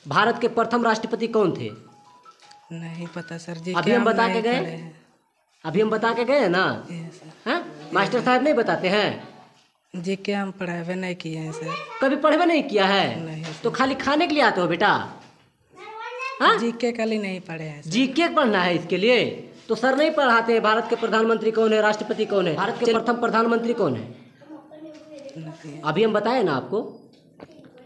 भारत के प्रथम राष्ट्रपति कौन थे? नहीं पता सर जी। अभी हम बता के गए, अभी हम बता के गए हैं ना। हैं? मास्टर साहब नहीं बताते हैं जी? क्या हम पढ़ावे नहीं किए हैं सर। कभी पढ़वे नहीं किया है? नहीं तो खाली खाने के लिए आते हो बेटा? हाँ, जीके खाली नहीं पढ़े हैं सर। जीके पढ़ना है इसके लिए तो सर नहीं पढ़ाते हैं। भारत के प्रधानमंत्री कौन है, राष्ट्रपति कौन है, भारत के प्रथम प्रधानमंत्री कौन है? अभी हम बताए ना आपको,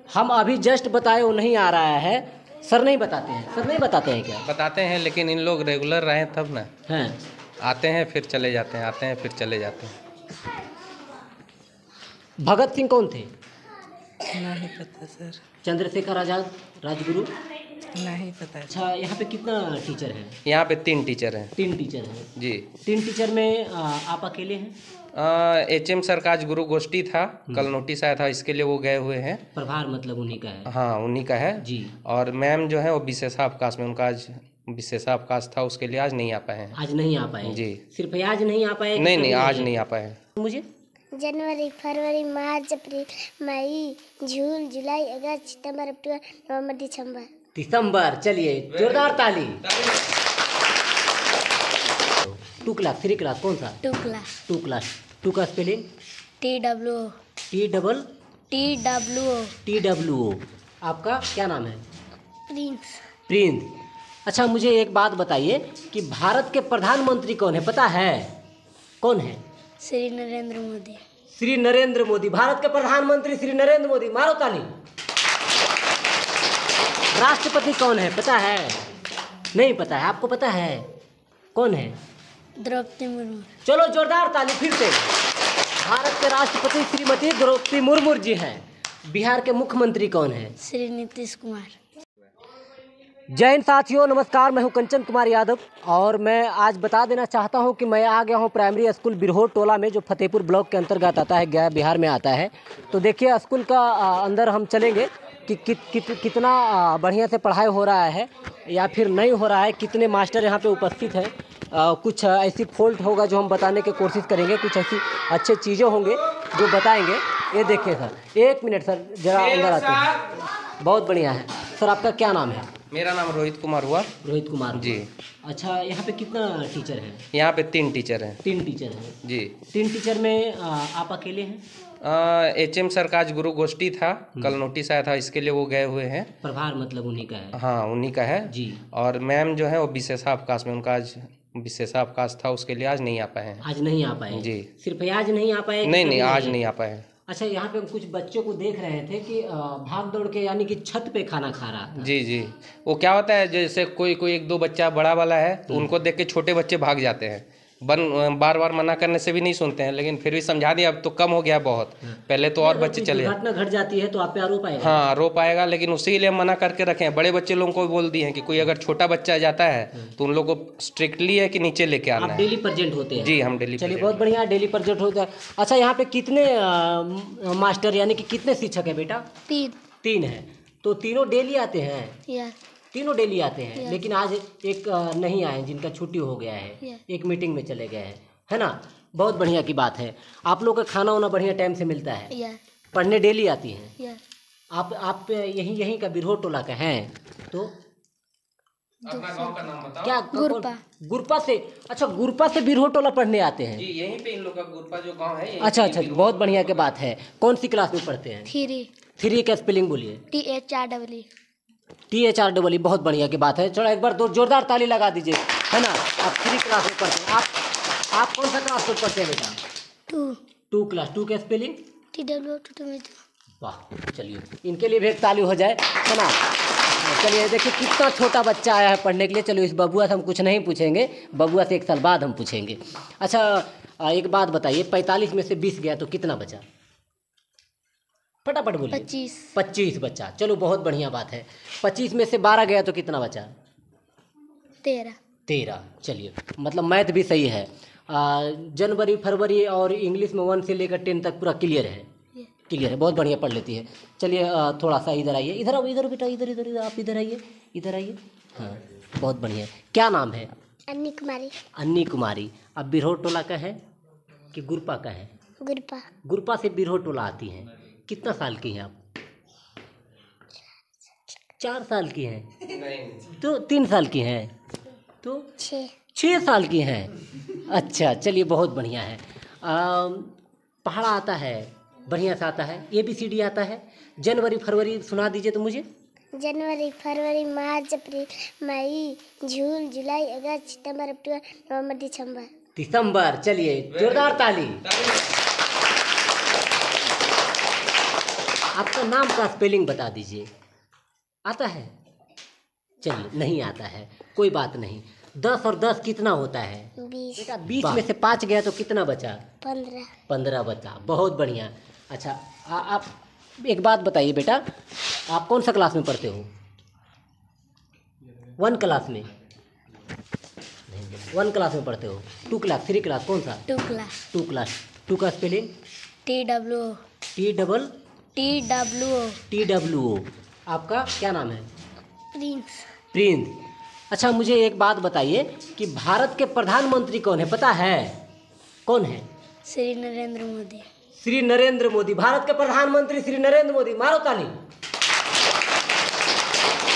हम अभी जस्ट बताए, वो नहीं आ रहा है। सर नहीं बताते हैं, सर नहीं बताते हैं क्या? बताते हैं लेकिन इन लोग रेगुलर रहें तब ना। हैं, आते हैं फिर चले जाते हैं, आते हैं फिर चले जाते हैं। भगत सिंह कौन थे? नहीं पता सर। चंद्रशेखर आजाद, राजगुरु? नहीं पता। अच्छा, यहाँ पे कितना टीचर है? यहाँ पे 3 टीचर हैं। 3 टीचर हैं जी। 3 टीचर में आप अकेले हैं? HM सर का आज गुरु गोष्ठी था, कल नोटिस आया था, इसके लिए वो गए हुए हैं। प्रभार मतलब उन्हीं का है? हाँ उन्हीं का है जी। और मैम जो है वो विशेषावकाश में, उनका आज विशेषावकाश था, उसके लिए आज नहीं आ पाए हैं। आज नहीं आ पाए? जी। सिर्फ आज नहीं आ पाए? नहीं आज नहीं आ पाए हैं। मुझे जनवरी, फरवरी, मार्च, अप्रैल, मई, जून, जुलाई, अगस्त, सितंबर, अक्टूबर, नवंबर, दिसंबर। चलिए जोरदार ताली। 2 क्लास 3 क्लास कौन सा? 2 क्लास। 2 क्लास। 2 का स्पेलिंग? TWO। TWO। आपका क्या नाम है? प्रिंस। प्रिंस। अच्छा, मुझे एक बात बताइए कि भारत के प्रधानमंत्री कौन है, पता है? कौन है? श्री नरेंद्र मोदी। श्री नरेंद्र मोदी। भारत के प्रधानमंत्री श्री नरेंद्र मोदी, मारो ताली। राष्ट्रपति कौन है, पता है? नहीं पता है, आपको पता है? कौन है? द्रौपदी मुर्मू। चलो जोरदार ताली फिर से। भारत के राष्ट्रपति श्रीमती द्रौपदी मुर्मू जी हैं। बिहार के मुख्यमंत्री कौन है? श्री नीतीश कुमार। जय हिंद साथियों, नमस्कार। मैं हूं कंचन कुमार यादव और मैं आज बता देना चाहता हूं कि मैं आ गया हूं प्राइमरी स्कूल बिरहोर टोला में, जो फतेहपुर ब्लॉक के अंतर्गत आता है, गया बिहार में आता है। तो देखिए स्कूल का अंदर हम चलेंगे कि कितना बढ़िया से पढ़ाई हो रहा है या फिर नहीं हो रहा है, कितने मास्टर यहाँ पे उपस्थित हैं। कुछ ऐसी फॉल्ट होगा जो हम बताने की कोशिश करेंगे, कुछ ऐसी अच्छी चीज़ें होंगे जो बताएंगे। ये देखिए सर, 1 मिनट सर, जरा अंदर आते हैं। बहुत बढ़िया है सर। आपका क्या नाम है? मेरा नाम रोहित कुमार हुआ। रोहित कुमार जी। अच्छा, यहाँ पे कितना टीचर है? यहाँ पे 3 टीचर हैं। 3 टीचर हैं जी। 3 टीचर में आप अकेले हैं? HM सर का आज गुरु गोष्ठी था, कल नोटिस आया था, इसके लिए वो गए हुए हैं। प्रभार मतलब उन्हीं का है? हाँ उन्हीं का है जी। और मैम जो है वो विशेषावकाश में, उनका आज विशेषावकाश था, उसके लिए आज नहीं आ पाए हैं। आज नहीं आ पाए? जी। सिर्फ आज नहीं आ पाए? नहीं आज नहीं आ पाए हैं। अच्छा, यहाँ पे हम कुछ बच्चों को देख रहे थे कि भाग दौड़ के यानी कि छत पे खाना खा रहा था। जी। वो क्या होता है, जैसे कोई 1-2 बच्चा बड़ा वाला है तो उनको देख के छोटे बच्चे भाग जाते हैं। बार बार मना करने से भी नहीं सुनते हैं, लेकिन फिर भी समझा दिया, अब तो कम हो गया बहुत। पहले तो और बच्चे चले। घटना घट जाती है तो आप पे आरोप आएगा? हाँ रो पाएगा, लेकिन उसी के लिए मना करके रखे हैं। बड़े बच्चे लोगों को बोल दिए हैं कि कोई अगर छोटा बच्चा जाता है तो उन लोगों को स्ट्रिक्टली है कि नीचे लेके आना है। आप डेली प्रेजेंट होते हैं? जी हम डेली। चलिए बहुत बढ़िया, डेली प्रेजेंट होता है। अच्छा, यहाँ पे कितने मास्टर यानी कि कितने शिक्षक है बेटा? 3 है। तो तीनों डेली आते हैं? तीनों डेली आते हैं। लेकिन आज एक नहीं आए, जिनका छुट्टी हो गया है, एक मीटिंग में चले गए हैं, है ना? बहुत बढ़िया की बात है। आप लोग का खाना वाना बढ़िया टाइम से मिलता है? पढ़ने डेली आती हैं? आप यहीं का बिरहोर टोला का हैं? तो अपना गांव का नाम बताओ। क्या? गुरपा से? अच्छा, गुरपा से बिरहोर टोला पढ़ने आते हैं? जी यहीं पे इन लोग का गुरपा जो गांव है। अच्छा, बहुत बढ़िया की बात है। कौन सी क्लास में पढ़ते हैं? 3 का स्पेलिंग बोलिए। THREE। बहुत बढ़िया की बात है। चलो एक बार जोरदार ताली लगा दीजिए, है ना? आप 3 क्लास में पढ़ते हैं। आप कौन सा क्लास में पढ़ते हैं बेटा? 2 क्लास। 2 का स्पेलिंग? TWO। वाह, चलिए इनके लिए भी एक ताली हो जाए, है ना? चलिए देखिए कितना छोटा बच्चा आया है पढ़ने के लिए। चलो इस बबुआ से हम कुछ नहीं पूछेंगे, बबुआ से 1 साल बाद हम पूछेंगे। अच्छा, एक बात बताइए, 45 में से 20 गया तो कितना बचा? फटाफट बोलिए। 25 बच्चा। चलो बहुत बढ़िया बात है। 25 में से 12 गया तो कितना बचा? 13। चलिए मतलब मैथ भी सही है। जनवरी, फरवरी और इंग्लिश में 1 से लेकर 10 तक पूरा क्लियर है? क्लियर है, बहुत बढ़िया पढ़ लेती है। चलिए थोड़ा सा इधर आइए, इधर आओ, इधर बेटा, इधर आप इधर आइए। हाँ बहुत बढ़िया। क्या नाम है? अन्नी कुमारी। अब बिरहोर टोला का है कि गुरपा का है? गुरपा से बिरहोर टोला आती हैं। कितना साल की हैं आप? 4 साल की हैं, नहीं तो 3 साल की हैं, तो 6 साल की हैं। अच्छा चलिए बहुत बढ़िया है। पहाड़ा आता है, बढ़िया से आता है, ABCD आता है। जनवरी फरवरी सुना दीजिए तो मुझे। जनवरी फरवरी मार्च अप्रैल मई जून जुलाई अगस्त सितंबर अक्टूबर नवंबर दिसंबर। दिसंबर, चलिए जोरदार ताली। आपका नाम का स्पेलिंग बता दीजिए। आता है? चलिए नहीं आता है, कोई बात नहीं। 10 और 10 कितना होता है? 20 बेटा 20 में से 5 गया तो कितना बचा? 15 15 बचा, बहुत बढ़िया। अच्छा आप एक बात बताइए बेटा, आप कौन सा क्लास में पढ़ते हो? 1 क्लास में? नहीं, 1 क्लास में पढ़ते हो? 2 क्लास, 3 क्लास, कौन सा? 2 क्लास 2 क्लास। 2 का स्पेलिंग? TWO। आपका क्या नाम है? प्रिंस। प्रिंस। अच्छा मुझे एक बात बताइए कि भारत के प्रधानमंत्री कौन है, पता है? कौन है? श्री नरेंद्र मोदी। श्री नरेंद्र मोदी, भारत के प्रधानमंत्री श्री नरेंद्र मोदी, मारो ताली।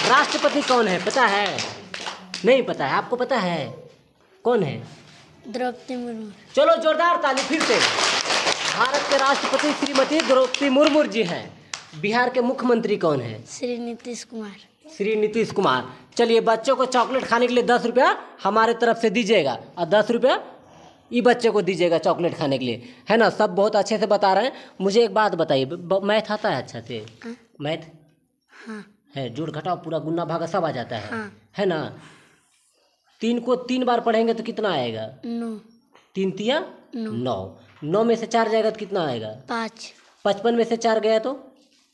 राष्ट्रपति कौन है, पता है? नहीं पता है, आपको पता है? कौन है? द्रौपदी मुर्मू। चलो जोरदार ताली फिर से। भारत के राष्ट्रपति श्रीमती द्रौपदी मुर्मू जी हैं। बिहार के मुख्यमंत्री कौन है? श्री नीतीश कुमार। श्री नीतीश कुमार। चलिए बच्चों को चॉकलेट खाने के लिए 10 रुपया हमारे तरफ से दीजिएगा और 10 रुपया ये बच्चे को दीजिएगा चॉकलेट खाने के लिए, है ना? सब बहुत अच्छे से बता रहे हैं। मुझे एक बात बताइए, मैथ आता है अच्छा से? मैथ हाँ है, जोड़ घटाव पूरा गुना भागा सब आ जाता है, हाँ। है ना? 3 को 3 बार पढ़ेंगे तो कितना आएगा? 9 3 तिया 9। 9 में से 4 जाएगा तो कितना आएगा? 5 55 में से 4 गया तो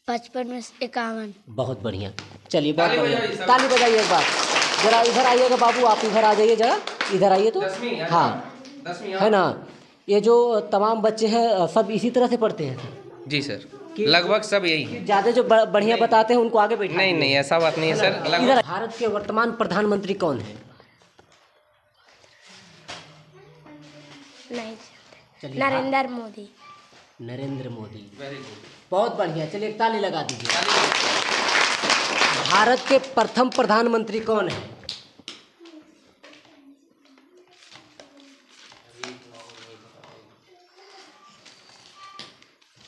55 में से 51। बहुत बढ़िया। चलिए बहुत बढ़िया, ताली बजाइए एक बार। जरा इधर आइएगा बाबू, आप इधर आ जाइए, जरा इधर आइए तो। हाँ है ना? ये जो तमाम बच्चे हैं सब इसी तरह से पढ़ते हैं? जी सर, लगभग सब यही है। ज़्यादा जो बढ़िया बताते हैं उनको आगे बैठा नहीं नहीं ऐसा बात नहीं है सर। इधर भारत के वर्तमान प्रधानमंत्री कौन है? नहीं चलिए नरेंद्र मोदी। Narendra Modi, very good. बहुत बढ़िया। चलिए एक ताली लगा दीजिए। भारत के प्रथम प्रधानमंत्री कौन है?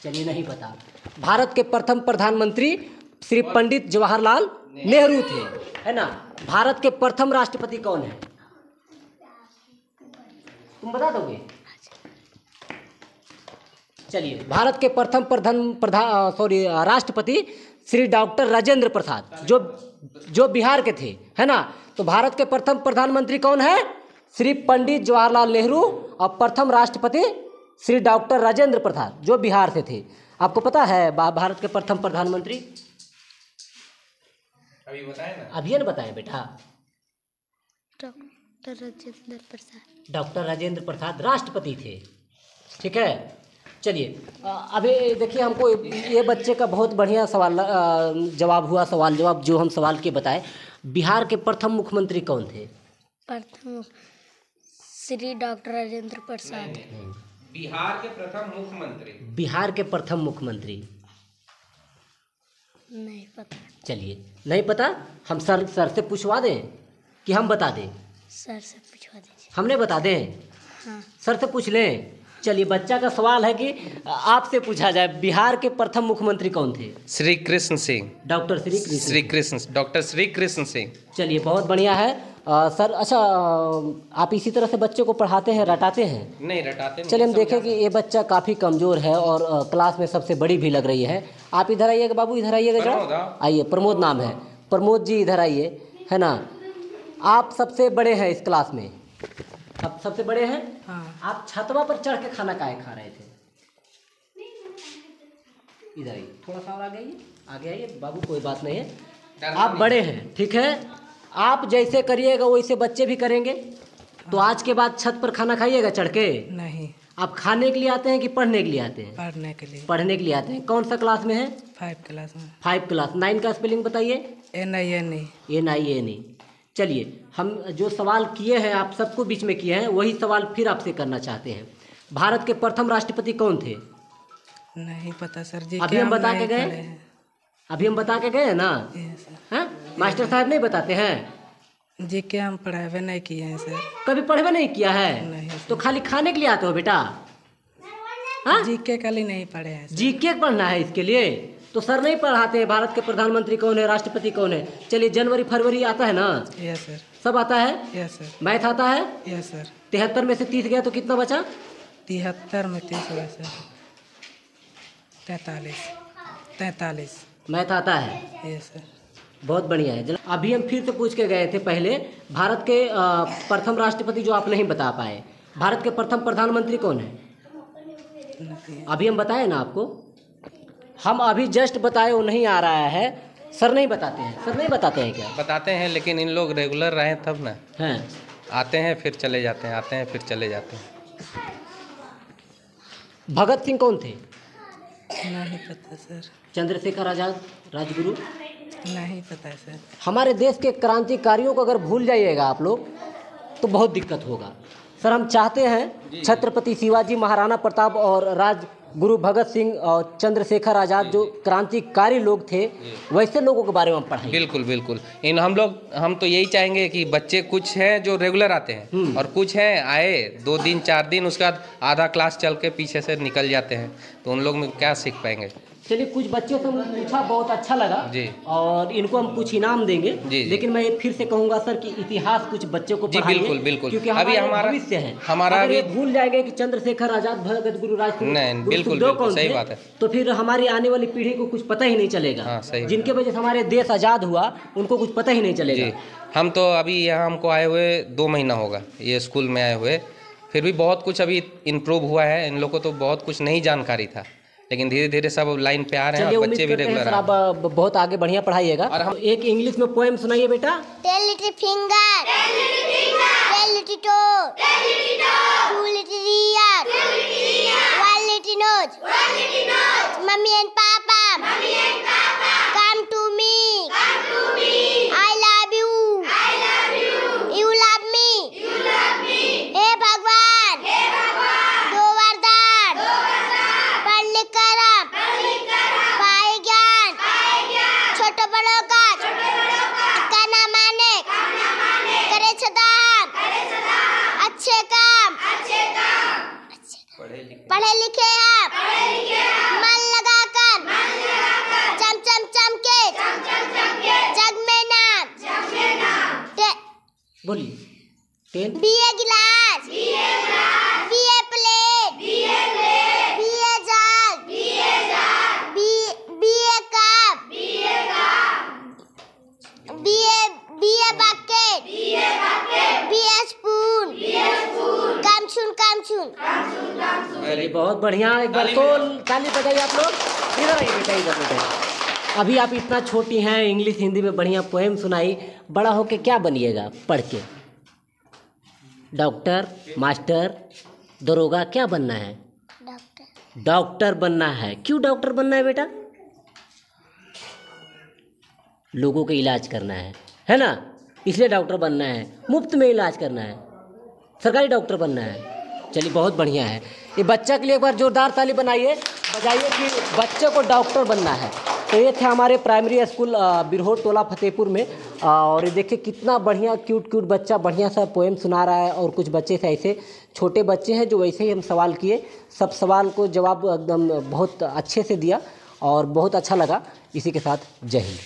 चलिए नहीं पता। भारत के प्रथम प्रधानमंत्री श्री पंडित जवाहरलाल नेहरू थे, है ना? भारत के प्रथम राष्ट्रपति कौन है? तुम बता दोगे? चलिए भारत के प्रथम राष्ट्रपति श्री डॉक्टर राजेंद्र प्रसाद, जो बिहार के थे, है ना? तो भारत के प्रथम प्रधानमंत्री कौन है? श्री पंडित जवाहरलाल नेहरू। और प्रथम राष्ट्रपति श्री डॉक्टर राजेंद्र प्रसाद, जो बिहार से थे। आपको पता है भारत के प्रथम प्रधानमंत्री? अभी बताए ना। अभी न बताएं बेटा। डॉक्टर राजेंद्र प्रसाद। डॉक्टर राजेंद्र प्रसाद राष्ट्रपति थे, ठीक है? चलिए अभी देखिए, हमको ये बच्चे का बहुत बढ़िया सवाल जवाब हुआ, सवाल जवाब जो हम सवाल के बताए। बिहार के प्रथम मुख्यमंत्री कौन थे? प्रथम श्री डॉक्टर राजेंद्र प्रसाद। बिहार के प्रथम मुख्यमंत्री। बिहार के प्रथम मुख्यमंत्री नहीं पता। चलिए नहीं पता, हम सर से पूछवा दें कि हम बता दें? सर से पूछवा दीजिए। हमने बता दें? हाँ सर से पूछ लें। चलिए बच्चा का सवाल है कि आपसे पूछा जाए, बिहार के प्रथम मुख्यमंत्री कौन थे? श्री कृष्ण सिंह। Doctor doctor Shri Krishna Singh. चलिए बहुत बढ़िया है सर। अच्छा आप इसी तरह से बच्चे को पढ़ाते हैं, रटाते हैं? नहीं रटाते नहीं। चलिए हम देखें कि ये बच्चा काफ़ी कमज़ोर है और क्लास में सबसे बड़ी भी लग रही है। आप इधर आइएगा बाबू, इधर आइएगा जरा। आइए, प्रमोद नाम है, प्रमोद जी इधर आइए, है ना? आप सबसे बड़े हैं इस क्लास में, आप सबसे बड़े हैं। हाँ। आप छतवा पर चढ़ के खाना काहे खा रहे थे? इधर आइए, थोड़ा सा और आगे आइए बाबू, कोई बात नहीं है। आप बड़े हैं, ठीक है? आप जैसे करिएगा वैसे बच्चे भी करेंगे। तो आज के बाद छत पर खाना खाइएगा चढ़ के? नहीं। आप खाने के लिए आते हैं कि पढ़ने के लिए आते हैं? पढ़ने के लिए। पढ़ने के लिए आते हैं। कौन सा क्लास में है? 5 क्लास में। 5 क्लास। 9 का स्पेलिंग बताइए। NINE। चलिए हम जो सवाल किए हैं आप सबको बीच में किए हैं, वही सवाल फिर आपसे करना चाहते हैं। भारत के प्रथम राष्ट्रपति कौन थे? नहीं पता सर जी। अभी हम बता के गए। अभी हम बता के गए हैं ना? Yes sir. हैं? मास्टर साहब नहीं बताते हैं? जीके हम पढ़ावे नहीं किए हैं सर। कभी पढ़वे नहीं किया है? नहीं सर। तो खाली खाने के लिए आते हो बेटा? हाँ? जीके कल ही नहीं पढ़े हैं सर। जीके पढ़ना है इसके लिए? तो सर नहीं पढ़ाते हैं भारत के प्रधानमंत्री कौन है, राष्ट्रपति कौन है? चलिए जनवरी फरवरी आता है ना? Yes sir. सब आता है? Yes sir. मैथ आता है? Yes sir. 73 में से 30 गया तो कितना बचा? 73 में 30 हुआ सर। 43। मैथ आता है? Yes sir. बहुत बढ़िया है। अभी हम फिर से पूछ के गए थे पहले, भारत के प्रथम राष्ट्रपति जो आप नहीं बता पाए, भारत के प्रथम प्रधानमंत्री कौन है? अभी हम बताए ना आपको, हम अभी जस्ट बताए, वो नहीं आ रहा है। सर नहीं बताते हैं? सर नहीं बताते हैं क्या? बताते हैं, लेकिन इन लोग रेगुलर रहें तब ना। हैं? आते हैं फिर चले जाते हैं, आते हैं फिर चले जाते हैं। भगत सिंह कौन थे? नहीं पता सर। चंद्रशेखर आजाद राजगुरु? नहीं पता सर। हमारे देश के क्रांतिकारियों को अगर भूल जाइएगा आप लोग तो बहुत दिक्कत होगा। सर हम चाहते हैं छत्रपति शिवाजी महाराणा प्रताप और राजगुरु भगत सिंह और चंद्रशेखर आजाद जो क्रांतिकारी लोग थे, वैसे लोगों के बारे में हम पढ़ाएं। बिल्कुल बिल्कुल। हम तो यही चाहेंगे कि बच्चे कुछ हैं जो रेगुलर आते हैं और कुछ हैं आए 2 दिन 4 दिन, उसके बाद आधा क्लास चल के पीछे से निकल जाते हैं, तो उन लोग में क्या सीख पाएंगे। चलिए कुछ बच्चों से हमने पूछा, बहुत अच्छा लगा जी। और इनको हम कुछ इनाम देंगे जी। लेकिन मैं फिर से कहूंगा सर कि इतिहास कुछ बच्चों को जी पढ़ाइए, बिल्कुल बिल्कुल। क्योंकि अभी हमारा भविष्य है। हमारा अगर अभी ये भूल जाएंगे कि चंद्रशेखर आजाद, भगत गुरु राजगुरु नहीं, गुरु बिल्कुल, सुखदेव बिल्कुल, कौन सही थे, बात है। तो फिर हमारी आने वाली पीढ़ी को कुछ पता ही नहीं चलेगा। हाँ, सही। जिनके वजह से हमारे देश आजाद हुआ उनको कुछ पता ही नहीं चलेगा। जी। हम तो अभी यहाँ हमको आए हुए 2 महीना होगा ये स्कूल में आए हुए, फिर भी बहुत कुछ अभी इम्प्रूव हुआ है। इन लोगों को तो बहुत कुछ नहीं जानकारी था, लेकिन धीरे धीरे सब लाइन पे आ रहे हैं चलिए और उम्मीद बच्चे भी करते हैं रेगुलर सर आप बहुत आगे बढ़िया पढ़ाइएगा। और हम एक इंग्लिश में पोएम सुनाइए बेटा। 10 little finger, 10 little toe, 2 little ear, 1 little nose, Mummy and Papa, come to me, I love you, you love me, हे भगवान, दो वरदान, पढ़ लिख कर हम पाए ज्ञान, छोटे बड़ों का ना माने, करे सदा हम अच्छे काम, पढ़े लिखे हम मन लगाकर, चम चम चमके जग में नाम, बोलिए। 10 बीए गिलास, बीए प्लेट, बीए जग, बीए कप, बीए बकेट, बीए स्पून, कम सुन। चलिए बहुत बढ़िया। एक बार तो ताली बजाइए आप लोग। इधर आइए बेटा, इधर बेटा। अभी आप इतना छोटी हैं, इंग्लिश हिंदी में बढ़िया पोएम सुनाई, बड़ा होके क्या बनिएगा पढ़ के? डॉक्टर, मास्टर, दरोगा, क्या बनना है? डॉक्टर बनना है। क्यों डॉक्टर बनना है बेटा? लोगों का इलाज करना है ना? इसलिए डॉक्टर बनना है, मुफ्त में इलाज करना है, सरकारी डॉक्टर बनना है। चलिए बहुत बढ़िया है। ये बच्चा के लिए एक बार जोरदार ताली बजाइए कि बच्चे को डॉक्टर बनना है। तो ये थे हमारे प्राइमरी स्कूल बिरहोट टोला फतेहपुर में। और देखिए कितना बढ़िया क्यूट बच्चा बढ़िया सा पोएम सुना रहा है। और कुछ बच्चे से ऐसे छोटे बच्चे हैं जो वैसे ही हम सवाल किए, सब सवाल को जवाब एकदम बहुत अच्छे से दिया और बहुत अच्छा लगा। इसी के साथ जय हिंद।